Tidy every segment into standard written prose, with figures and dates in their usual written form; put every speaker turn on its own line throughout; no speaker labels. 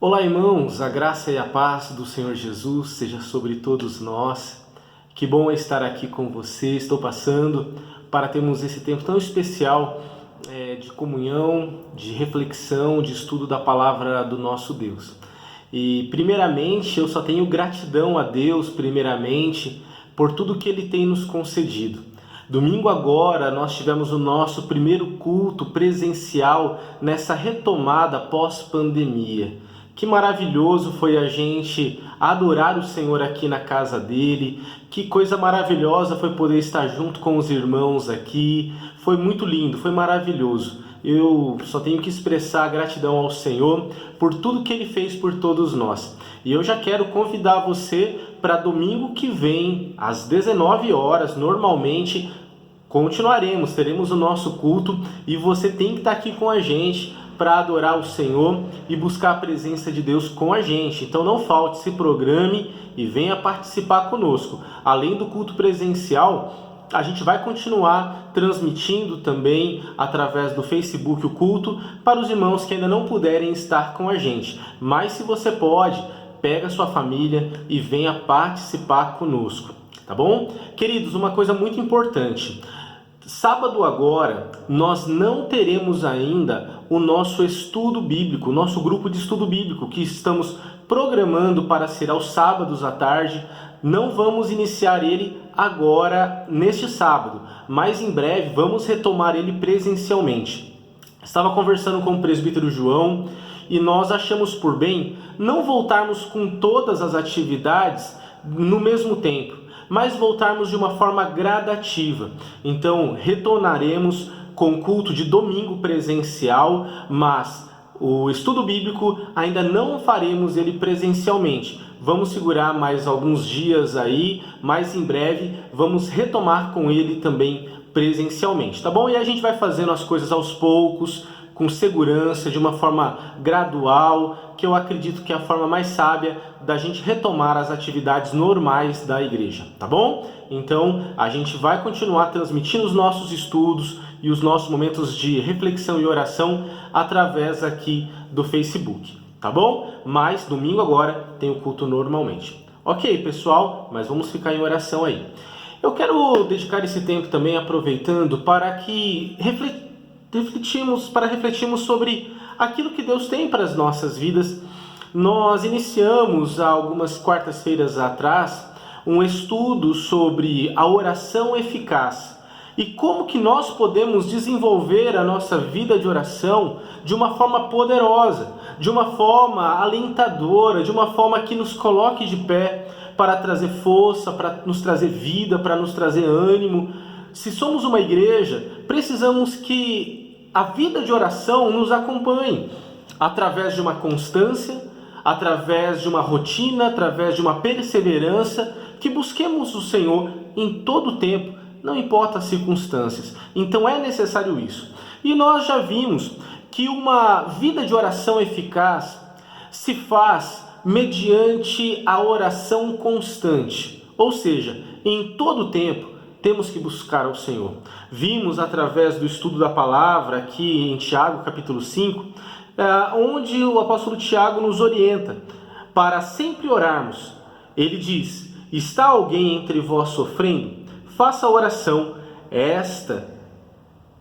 Olá, irmãos, a graça e a paz do Senhor Jesus seja sobre todos nós. Que bom é estar aqui com você. Estou passando para termos esse tempo tão especial de comunhão, de reflexão, de estudo da palavra do nosso Deus. E primeiramente, eu só tenho gratidão a Deus, primeiramente, por tudo que Ele tem nos concedido. Domingo agora nós tivemos o nosso primeiro culto presencial nessa retomada pós-pandemia. Que maravilhoso foi a gente adorar o Senhor aqui na casa dele. Que coisa maravilhosa foi poder estar junto com os irmãos aqui. Foi muito lindo, foi maravilhoso. Eu só tenho que expressar gratidão ao Senhor por tudo que Ele fez por todos nós. E eu já quero convidar você para domingo que vem, às 19 horas, normalmente, teremos o nosso culto e você tem que estar aqui com a gente para adorar o Senhor e buscar a presença de Deus com a gente. Então não falte, se programe e venha participar conosco. Além do culto presencial, a gente vai continuar transmitindo também através do Facebook o culto para os irmãos que ainda não puderem estar com a gente. Mas se você pode, pega sua família e venha participar conosco, tá bom? Queridos, uma coisa muito importante. Sábado agora, nós não teremos ainda o nosso estudo bíblico, o nosso grupo de estudo bíblico, que estamos programando para ser aos sábados à tarde. Não vamos iniciar ele agora, neste sábado, mas em breve vamos retomar ele presencialmente. Estava conversando com o presbítero João e nós achamos por bem não voltarmos com todas as atividades no mesmo tempo, mas voltarmos de uma forma gradativa. Então, retornaremos com culto de domingo presencial, mas o estudo bíblico ainda não faremos ele presencialmente. Vamos segurar mais alguns dias aí, mas em breve vamos retomar com ele também presencialmente, tá bom? E a gente vai fazendo as coisas aos poucos, com segurança, de uma forma gradual, que eu acredito que é a forma mais sábia da gente retomar as atividades normais da igreja, tá bom? Então, a gente vai continuar transmitindo os nossos estudos e os nossos momentos de reflexão e oração através aqui do Facebook, tá bom? Mas, domingo agora, tem o culto normalmente. Ok, pessoal, mas vamos ficar em oração aí. Eu quero dedicar esse tempo também aproveitando para que refletimos sobre aquilo que Deus tem para as nossas vidas. Nós iniciamos há algumas quartas-feiras atrás um estudo sobre a oração eficaz e como que nós podemos desenvolver a nossa vida de oração de uma forma poderosa, de uma forma alentadora, de uma forma que nos coloque de pé para trazer força, para nos trazer vida, para nos trazer ânimo. Se somos uma igreja, precisamos que a vida de oração nos acompanhe através de uma constância, através de uma rotina, através de uma perseverança, que busquemos o Senhor em todo o tempo, não importa as circunstâncias. Então é necessário isso. E nós já vimos que uma vida de oração eficaz se faz mediante a oração constante, ou seja, em todo o tempo temos que buscar ao Senhor. Vimos através do estudo da palavra aqui em Tiago capítulo 5, onde o apóstolo Tiago nos orienta para sempre orarmos. Ele diz: está alguém entre vós sofrendo? Faça a oração.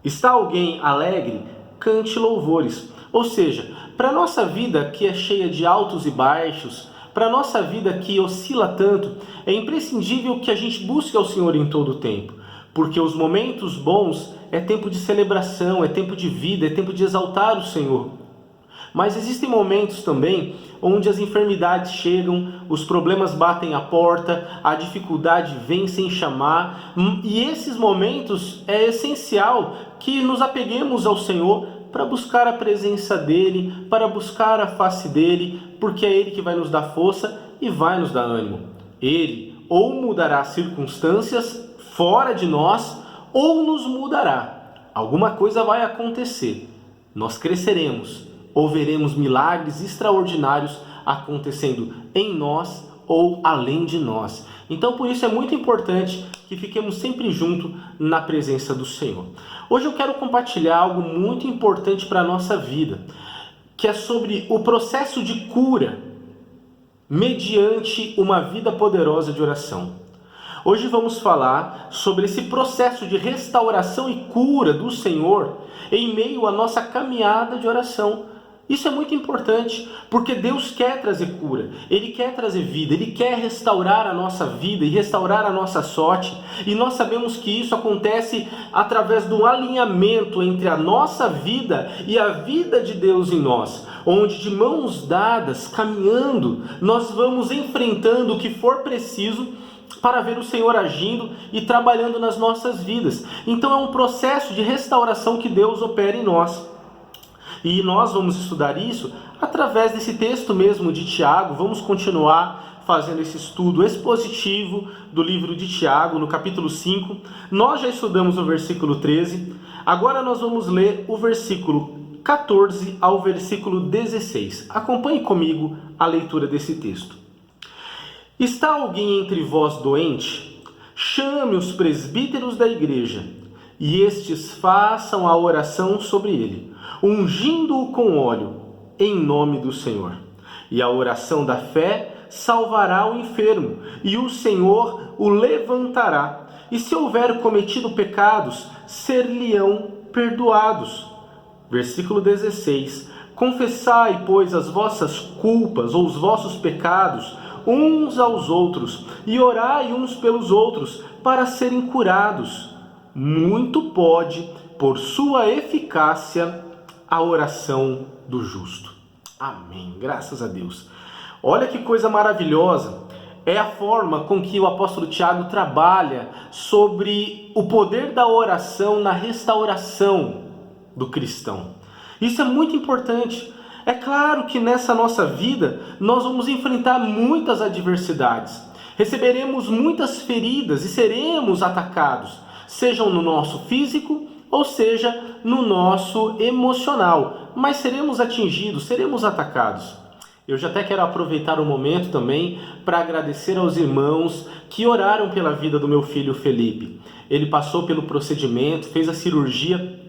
Está alguém alegre? Cante louvores. Ou seja, para a nossa vida que é cheia de altos e baixos, para a nossa vida que oscila tanto, é imprescindível que a gente busque ao Senhor em todo o tempo. Porque os momentos bons é tempo de celebração, é tempo de vida, é tempo de exaltar o Senhor. Mas existem momentos também onde as enfermidades chegam, os problemas batem à porta, a dificuldade vem sem chamar. E esses momentos é essencial que nos apeguemos ao Senhor para buscar a presença dEle, para buscar a face dEle, porque é Ele que vai nos dar força e vai nos dar ânimo. Ele ou mudará as circunstâncias fora de nós, ou nos mudará. Alguma coisa vai acontecer. Nós cresceremos, ou veremos milagres extraordinários acontecendo em nós ou além de nós. Então, por isso é muito importante que fiquemos sempre juntos na presença do Senhor. Hoje eu quero compartilhar algo muito importante para a nossa vida, que é sobre o processo de cura mediante uma vida poderosa de oração. Hoje vamos falar sobre esse processo de restauração e cura do Senhor em meio à nossa caminhada de oração. Isso é muito importante, porque Deus quer trazer cura, Ele quer trazer vida, Ele quer restaurar a nossa vida e restaurar a nossa sorte. E nós sabemos que isso acontece através do alinhamento entre a nossa vida e a vida de Deus em nós, onde de mãos dadas, caminhando, nós vamos enfrentando o que for preciso para ver o Senhor agindo e trabalhando nas nossas vidas. Então é um processo de restauração que Deus opera em nós. E nós vamos estudar isso através desse texto mesmo de Tiago. Vamos continuar fazendo esse estudo expositivo do livro de Tiago, no capítulo 5. Nós já estudamos o versículo 13. Agora nós vamos ler o versículo 14 ao versículo 16. Acompanhe comigo a leitura desse texto. Está alguém entre vós doente? Chame os presbíteros da igreja, e estes façam a oração sobre ele, ungindo-o com óleo, em nome do Senhor. E a oração da fé salvará o enfermo, e o Senhor o levantará. E se houver cometido pecados, ser-lhe-ão perdoados. Versículo 16. Confessai, pois, as vossas culpas ou os vossos pecados uns aos outros, e orai uns pelos outros, para serem curados. Muito pode, por sua eficácia, a oração do justo. Amém. Graças a Deus. Olha que coisa maravilhosa. É a forma com que o apóstolo Tiago trabalha sobre o poder da oração na restauração do cristão. Isso é muito importante. É claro que nessa nossa vida nós vamos enfrentar muitas adversidades. Receberemos muitas feridas e seremos atacados, sejam no nosso físico ou seja no nosso emocional. Mas seremos atingidos, seremos atacados. Eu já até quero aproveitar o momento também para agradecer aos irmãos que oraram pela vida do meu filho Felipe. Ele passou pelo procedimento, fez a cirurgia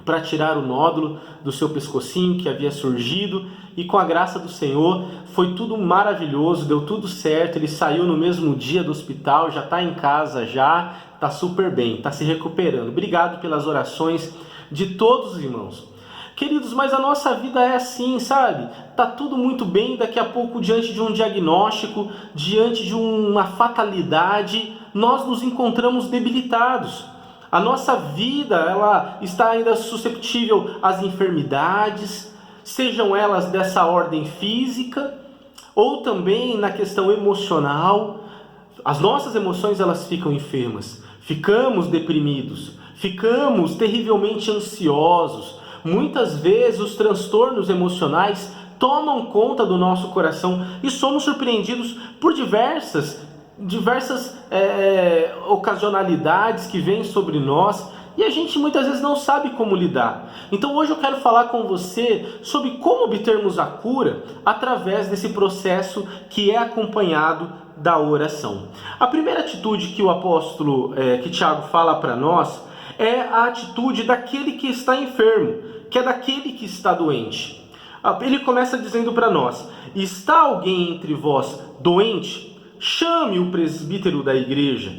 para tirar o nódulo do seu pescocinho que havia surgido, e com a graça do Senhor foi tudo maravilhoso, deu tudo certo. Ele saiu no mesmo dia do hospital, já está em casa, já está super bem, está se recuperando. Obrigado pelas orações de todos os irmãos. Queridos, mas a nossa vida é assim, sabe? Tá tudo muito bem, daqui a pouco, diante de um diagnóstico, diante de uma fatalidade, nós nos encontramos debilitados. A nossa vida, ela está ainda susceptível às enfermidades, sejam elas dessa ordem física, ou também na questão emocional. As nossas emoções, elas ficam enfermas, ficamos deprimidos, ficamos terrivelmente ansiosos. Muitas vezes os transtornos emocionais tomam conta do nosso coração e somos surpreendidos por diversas ocasionalidades que vêm sobre nós e a gente muitas vezes não sabe como lidar. Então hoje eu quero falar com você sobre como obtermos a cura através desse processo que é acompanhado da oração. A primeira atitude que o apóstolo, que Tiago fala para nós, é a atitude daquele que está enfermo, que é daquele que está doente. Ele começa dizendo para nós: está alguém entre vós doente? Chame o presbítero da igreja,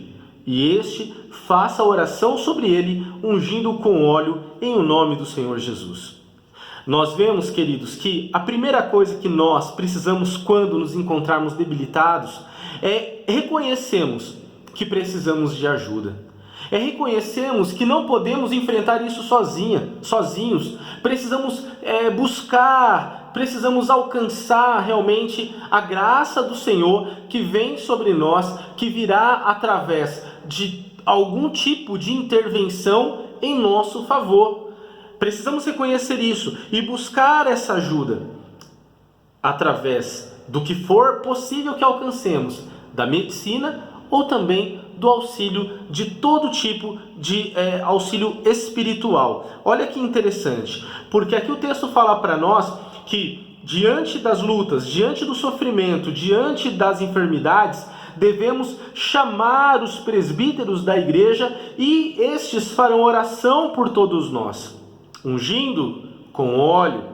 e este faça a oração sobre ele, ungindo-o com óleo em o nome do Senhor Jesus. Nós vemos, queridos, que a primeira coisa que nós precisamos quando nos encontrarmos debilitados é reconhecermos que precisamos de ajuda. É reconhecermos que não podemos enfrentar isso sozinhos. Precisamos buscar, precisamos alcançar realmente a graça do Senhor que vem sobre nós, que virá através de algum tipo de intervenção em nosso favor. Precisamos reconhecer isso e buscar essa ajuda através do que for possível que alcancemos, da medicina ou também do auxílio de todo tipo de auxílio espiritual. Olha que interessante, porque aqui o texto fala para nós que diante das lutas, diante do sofrimento, diante das enfermidades, devemos chamar os presbíteros da igreja e estes farão oração por todos nós, ungindo com óleo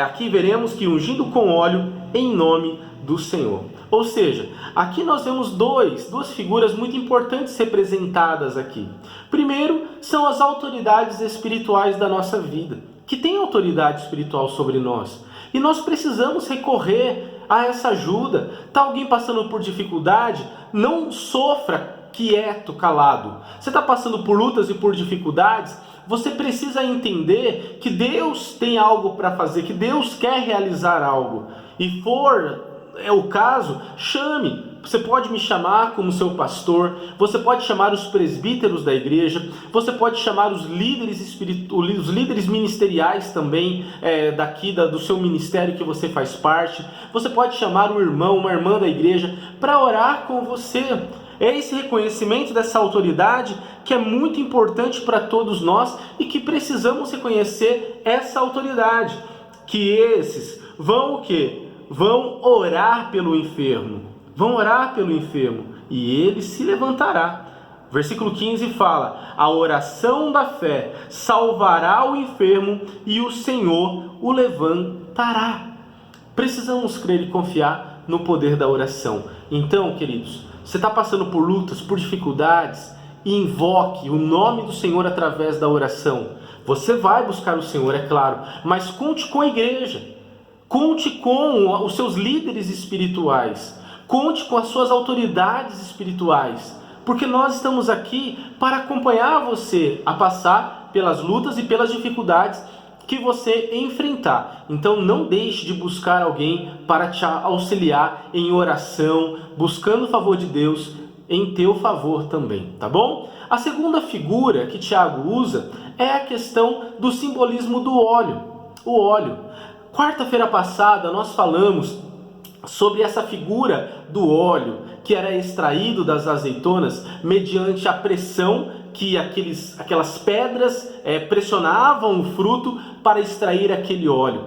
Aqui veremos que ungindo com óleo em nome do Senhor. Ou seja, aqui nós vemos duas figuras muito importantes representadas aqui. Primeiro, são as autoridades espirituais da nossa vida, que têm autoridade espiritual sobre nós. E nós precisamos recorrer a essa ajuda. Está alguém passando por dificuldade? Não sofra quieto, calado. Você está passando por lutas e por dificuldades? Você precisa entender que Deus tem algo para fazer, que Deus quer realizar algo. E é o caso, chame. Você pode me chamar como seu pastor, você pode chamar os presbíteros da igreja, você pode chamar os líderes ministeriais também do seu ministério que você faz parte. Você pode chamar um irmão, uma irmã da igreja para orar com você. É esse reconhecimento dessa autoridade que é muito importante para todos nós e que precisamos reconhecer essa autoridade. Que esses vão o quê? Vão orar pelo enfermo. Vão orar pelo enfermo e ele se levantará. Versículo 15 fala: a oração da fé salvará o enfermo e o Senhor o levantará. Precisamos crer e confiar no poder da oração. Então, queridos, você está passando por lutas, por dificuldades, invoque o nome do Senhor através da oração. Você vai buscar o Senhor, é claro, mas conte com a igreja, conte com os seus líderes espirituais, conte com as suas autoridades espirituais, porque nós estamos aqui para acompanhar você a passar pelas lutas e pelas dificuldades que você enfrentar. Então não deixe de buscar alguém para te auxiliar em oração, buscando o favor de Deus em teu favor também, tá bom? A segunda figura que Tiago usa é a questão do simbolismo do óleo. O óleo. Quarta-feira passada nós falamos sobre essa figura do óleo que era extraído das azeitonas mediante a pressão que aquelas pedras pressionavam o fruto para extrair aquele óleo.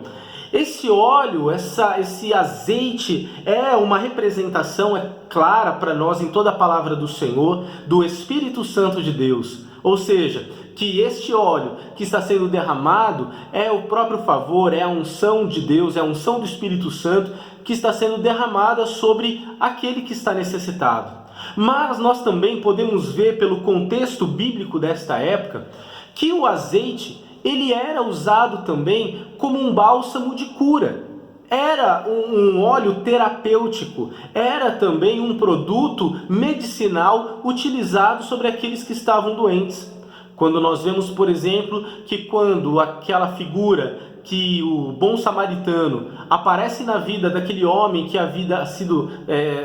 Esse óleo, esse azeite é uma representação, é clara para nós em toda a palavra do Senhor, do Espírito Santo de Deus. Ou seja, que este óleo que está sendo derramado é o próprio favor, é a unção de Deus, é a unção do Espírito Santo que está sendo derramada sobre aquele que está necessitado. Mas nós também podemos ver pelo contexto bíblico desta época que o azeite ele era usado também como um bálsamo de cura. Era um óleo terapêutico, era também um produto medicinal utilizado sobre aqueles que estavam doentes. Quando nós vemos, por exemplo, que quando aquela figura, que o bom samaritano aparece na vida daquele homem que havia sido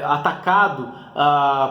atacado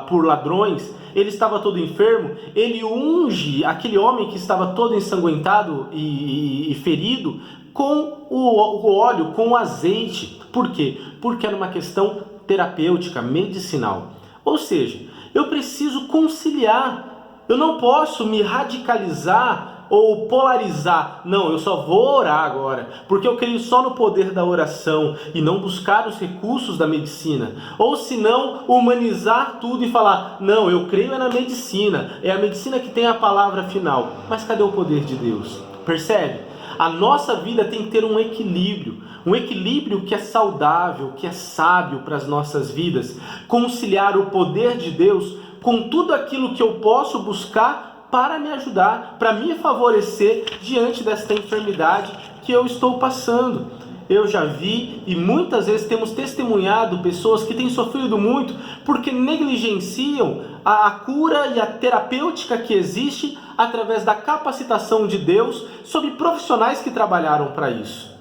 por ladrões, ele estava todo enfermo, ele unge aquele homem que estava todo ensanguentado e ferido com o óleo, com o azeite. Por quê? Porque era uma questão terapêutica, medicinal. Ou seja, eu preciso conciliar, eu não posso me radicalizar ou polarizar. Não, eu só vou orar agora, porque eu creio só no poder da oração e não buscar os recursos da medicina. Ou se não, humanizar tudo e falar, não, eu creio na medicina, é a medicina que tem a palavra final. Mas cadê o poder de Deus? Percebe? A nossa vida tem que ter um equilíbrio que é saudável, que é sábio para as nossas vidas. Conciliar o poder de Deus com tudo aquilo que eu posso buscar para me ajudar, para me favorecer diante desta enfermidade que eu estou passando. Eu já vi e muitas vezes temos testemunhado pessoas que têm sofrido muito porque negligenciam a cura e a terapêutica que existe através da capacitação de Deus sobre profissionais que trabalharam para isso.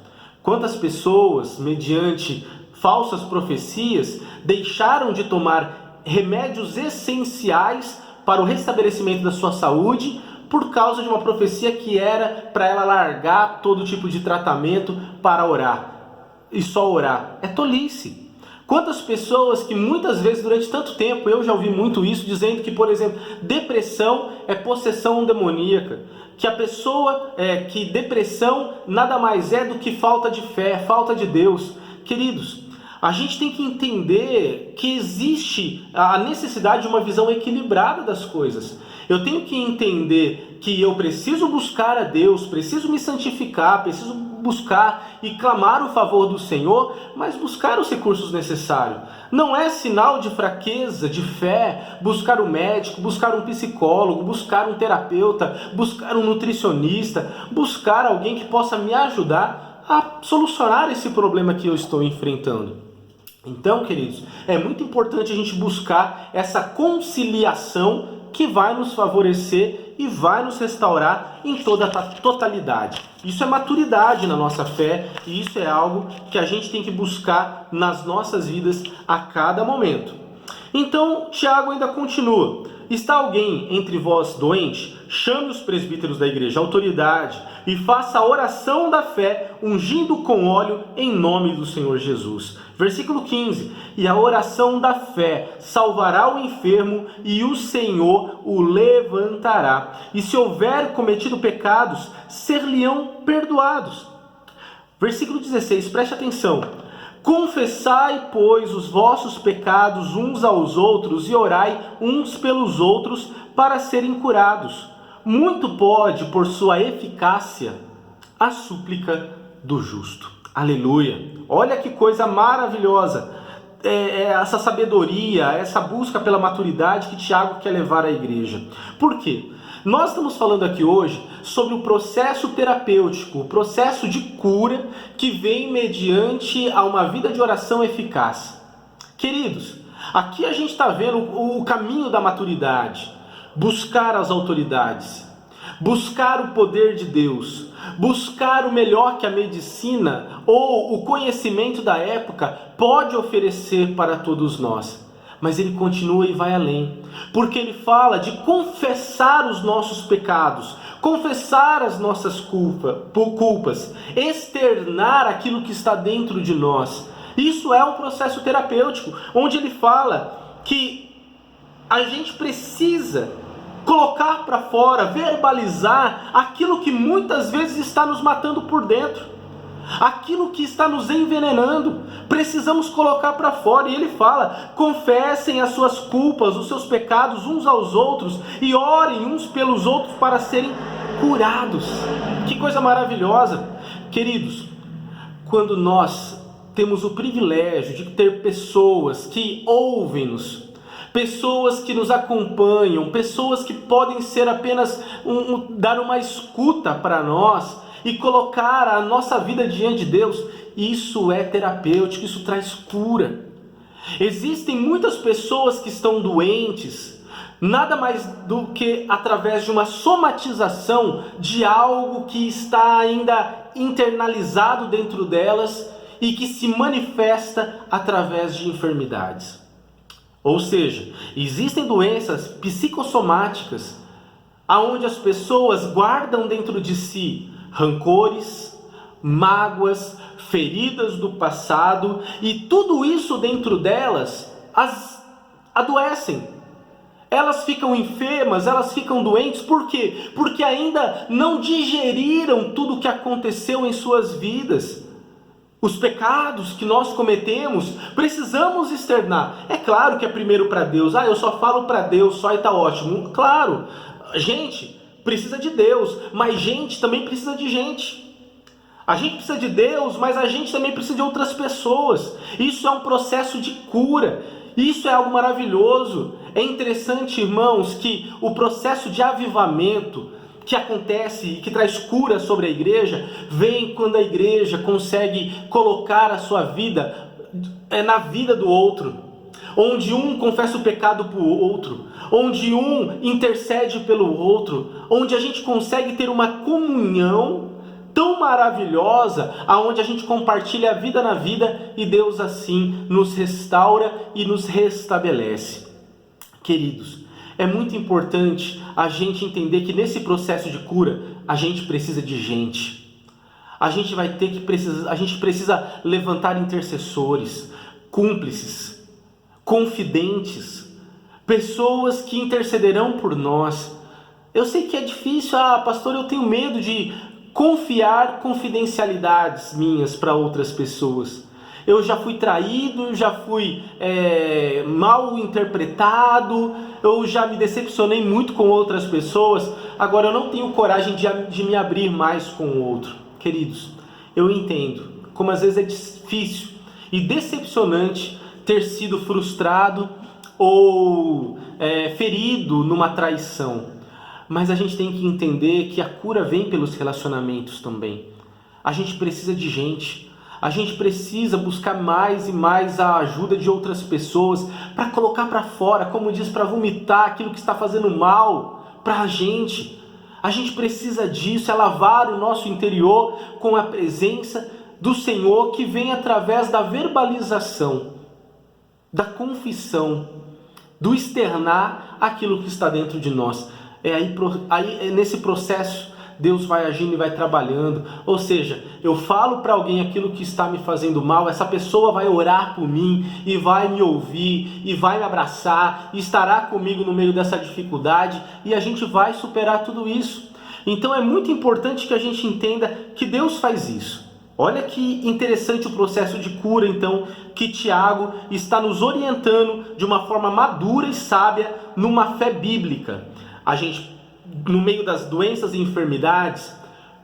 Quantas pessoas, mediante falsas profecias, deixaram de tomar remédios essenciais para o restabelecimento da sua saúde, por causa de uma profecia que era para ela largar todo tipo de tratamento para orar. E só orar. É tolice. Quantas pessoas que muitas vezes durante tanto tempo, eu já ouvi muito isso, dizendo que, por exemplo, depressão é possessão demoníaca. Que a pessoa, que depressão nada mais é do que falta de fé, falta de Deus. Queridos, a gente tem que entender que existe a necessidade de uma visão equilibrada das coisas. Eu tenho que entender que eu preciso buscar a Deus, preciso me santificar, preciso buscar e clamar o favor do Senhor, mas buscar os recursos necessários. Não é sinal de fraqueza, de fé, buscar um médico, buscar um psicólogo, buscar um terapeuta, buscar um nutricionista, buscar alguém que possa me ajudar a solucionar esse problema que eu estou enfrentando. Então, queridos, é muito importante a gente buscar essa conciliação que vai nos favorecer e vai nos restaurar em toda a totalidade. Isso é maturidade na nossa fé e isso é algo que a gente tem que buscar nas nossas vidas a cada momento. Então, Tiago ainda continua. Está alguém entre vós doente? Chame os presbíteros da igreja, a autoridade, e faça a oração da fé, ungindo com óleo em nome do Senhor Jesus. Versículo 15. E a oração da fé salvará o enfermo, e o Senhor o levantará. E se houver cometido pecados, ser-lhe-ão perdoados. Versículo 16, preste atenção. Confessai, pois, os vossos pecados uns aos outros e orai uns pelos outros para serem curados. Muito pode, por sua eficácia, a súplica do justo. Aleluia! Olha que coisa maravilhosa! Essa sabedoria, essa busca pela maturidade que Tiago quer levar à igreja. Por quê? Nós estamos falando aqui hoje sobre o processo terapêutico, o processo de cura que vem mediante a uma vida de oração eficaz. Queridos, aqui a gente está vendo o caminho da maturidade. Buscar as autoridades, buscar o poder de Deus, buscar o melhor que a medicina ou o conhecimento da época pode oferecer para todos nós. Mas ele continua e vai além, porque ele fala de confessar os nossos pecados, confessar as nossas culpas, externar aquilo que está dentro de nós. Isso é um processo terapêutico, onde ele fala que a gente precisa colocar para fora, verbalizar aquilo que muitas vezes está nos matando por dentro, aquilo que está nos envenenando. Precisamos colocar para fora. E ele fala: confessem as suas culpas, os seus pecados uns aos outros e orem uns pelos outros para serem curados. Que coisa maravilhosa, queridos, quando nós temos o privilégio de ter pessoas que ouvem-nos, pessoas que nos acompanham, pessoas que podem ser apenas dar uma escuta para nós e colocar a nossa vida diante de Deus. Isso é terapêutico, isso traz cura. Existem muitas pessoas que estão doentes, nada mais do que através de uma somatização de algo que está ainda internalizado dentro delas e que se manifesta através de enfermidades. Ou seja, existem doenças psicossomáticas onde as pessoas guardam dentro de si rancores, mágoas, feridas do passado, e tudo isso dentro delas as adoecem. Elas ficam enfermas, elas ficam doentes. Por quê? Porque ainda não digeriram tudo o que aconteceu em suas vidas. Os pecados que nós cometemos, precisamos externar. É claro que é primeiro para Deus. Eu só falo para Deus só e está ótimo. Claro, gente precisa de Deus, mas gente também precisa de gente. A gente precisa de Deus, mas a gente também precisa de outras pessoas. Isso é um processo de cura. Isso é algo maravilhoso. É interessante, irmãos, que o processo de avivamento que acontece e que traz cura sobre a igreja, vem quando a igreja consegue colocar a sua vida na vida do outro, onde um confessa o pecado para o outro, onde um intercede pelo outro, onde a gente consegue ter uma comunhão tão maravilhosa, aonde a gente compartilha a vida na vida e Deus assim nos restaura e nos restabelece. Queridos, é muito importante a gente entender que nesse processo de cura a gente precisa de gente. A gente precisa levantar intercessores, cúmplices, confidentes, pessoas que intercederão por nós. Eu sei que é difícil, pastor, eu tenho medo de confiar confidencialidades minhas para outras pessoas. Eu já fui traído, já fui mal interpretado, eu já me decepcionei muito com outras pessoas, agora eu não tenho coragem de me abrir mais com o outro. Queridos, eu entendo como às vezes é difícil e decepcionante ter sido frustrado ou ferido numa traição. Mas a gente tem que entender que a cura vem pelos relacionamentos também. A gente precisa de gente. A gente precisa buscar mais e mais a ajuda de outras pessoas para colocar para fora, como diz, para vomitar aquilo que está fazendo mal para a gente. A gente precisa disso, é lavar o nosso interior com a presença do Senhor que vem através da verbalização, da confissão, do externar aquilo que está dentro de nós. Nesse processo Deus vai agindo e vai trabalhando. Ou seja, eu falo para alguém aquilo que está me fazendo mal, essa pessoa vai orar por mim e vai me ouvir e vai me abraçar e estará comigo no meio dessa dificuldade e a gente vai superar tudo isso. Então é muito importante que a gente entenda que Deus faz isso. Olha que interessante o processo de cura, então, que Tiago está nos orientando de uma forma madura e sábia numa fé bíblica. A gente, no meio das doenças e enfermidades,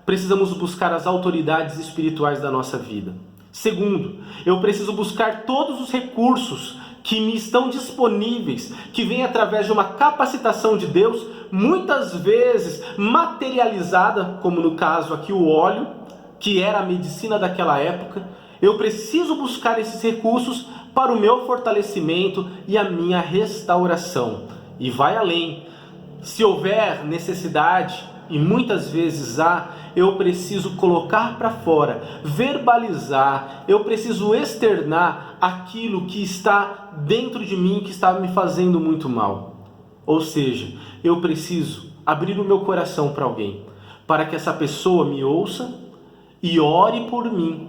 precisamos buscar as autoridades espirituais da nossa vida. Segundo, eu preciso buscar todos os recursos que me estão disponíveis, que vêm através de uma capacitação de Deus, muitas vezes materializada, como no caso aqui o óleo, que era a medicina daquela época. Eu preciso buscar esses recursos para o meu fortalecimento e a minha restauração. E vai além. Se houver necessidade, e muitas vezes há, eu preciso colocar para fora, verbalizar, eu preciso externar aquilo que está dentro de mim, que está me fazendo muito mal. Ou seja, eu preciso abrir o meu coração para alguém, para que essa pessoa me ouça e ore por mim,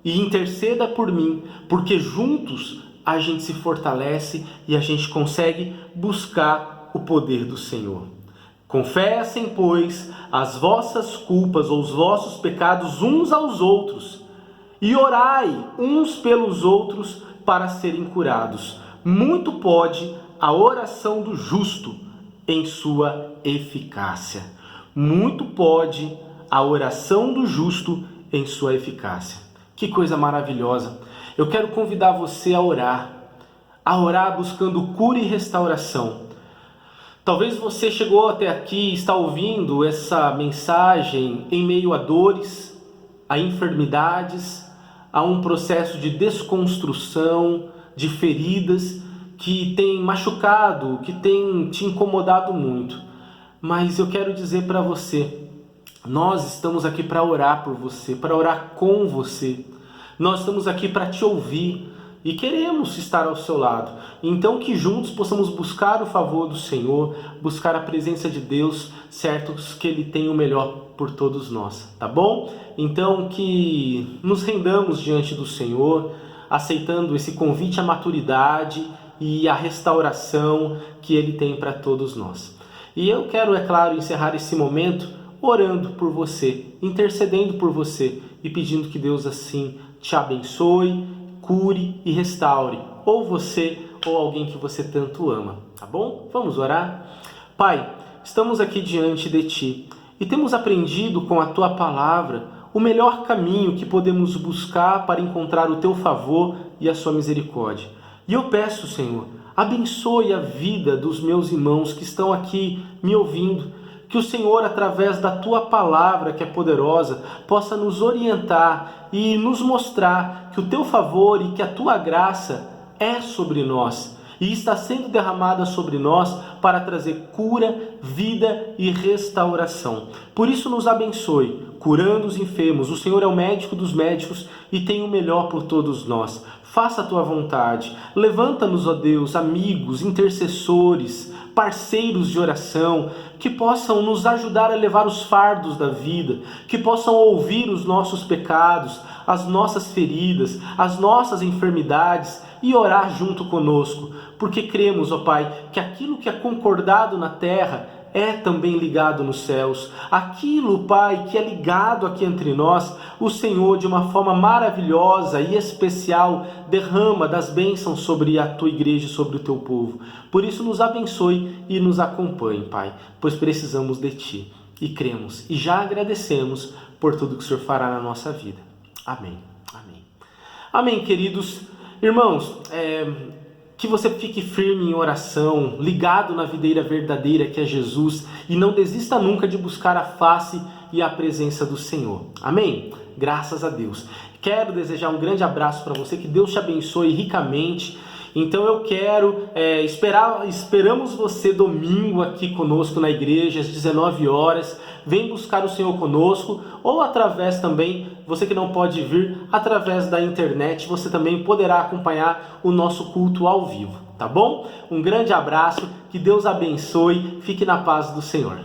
e interceda por mim, porque juntos a gente se fortalece e a gente consegue buscar o poder do Senhor. Confessem, pois, as vossas culpas ou os vossos pecados uns aos outros, e orai uns pelos outros para serem curados. Muito pode a oração do justo em sua eficácia. Muito pode a oração do justo em sua eficácia. Que coisa maravilhosa! Eu quero convidar você a orar buscando cura e restauração. Talvez você chegou até aqui e está ouvindo essa mensagem em meio a dores, a enfermidades, a um processo de desconstrução, de feridas que tem machucado, que tem te incomodado muito. Mas eu quero dizer para você, nós estamos aqui para orar por você, para orar com você. Nós estamos aqui para te ouvir e queremos estar ao seu lado. Então que juntos possamos buscar o favor do Senhor, buscar a presença de Deus, certos que Ele tem o melhor por todos nós, tá bom? Então que nos rendamos diante do Senhor, aceitando esse convite à maturidade e à restauração que Ele tem para todos nós. E eu quero, é claro, encerrar esse momento orando por você, intercedendo por você e pedindo que Deus assim te abençoe, cure e restaure, ou você ou alguém que você tanto ama, tá bom? Vamos orar? Pai, estamos aqui diante de Ti e temos aprendido com a Tua palavra o melhor caminho que podemos buscar para encontrar o Teu favor e a Sua misericórdia. E eu peço, Senhor, abençoe a vida dos meus irmãos que estão aqui me ouvindo, que o Senhor, através da Tua palavra, que é poderosa, possa nos orientar e nos mostrar que o Teu favor e que a Tua graça é sobre nós e está sendo derramada sobre nós para trazer cura, vida e restauração. Por isso nos abençoe, curando os enfermos. O Senhor é o médico dos médicos e tem o melhor por todos nós. Faça a Tua vontade. Levanta-nos, ó Deus, amigos, intercessores, parceiros de oração, que possam nos ajudar a levar os fardos da vida, que possam ouvir os nossos pecados, as nossas feridas, as nossas enfermidades e orar junto conosco, porque cremos, ó Pai, que aquilo que é concordado na terra é também ligado nos céus. Aquilo, Pai, que é ligado aqui entre nós, o Senhor, de uma forma maravilhosa e especial, derrama das bênçãos sobre a Tua igreja, sobre o Teu povo. Por isso, nos abençoe e nos acompanhe, Pai, pois precisamos de Ti. E cremos e já agradecemos por tudo que o Senhor fará na nossa vida. Amém. Amém. Amém, queridos irmãos. Que você fique firme em oração, ligado na videira verdadeira que é Jesus, e não desista nunca de buscar a face e a presença do Senhor. Amém? Graças a Deus. Quero desejar um grande abraço para você, que Deus te abençoe ricamente. Então eu quero, esperamos você domingo aqui conosco na igreja, às 19 horas. Vem buscar o Senhor conosco, ou através também, você que não pode vir, através da internet, você também poderá acompanhar o nosso culto ao vivo, tá bom? Um grande abraço, que Deus abençoe, fique na paz do Senhor.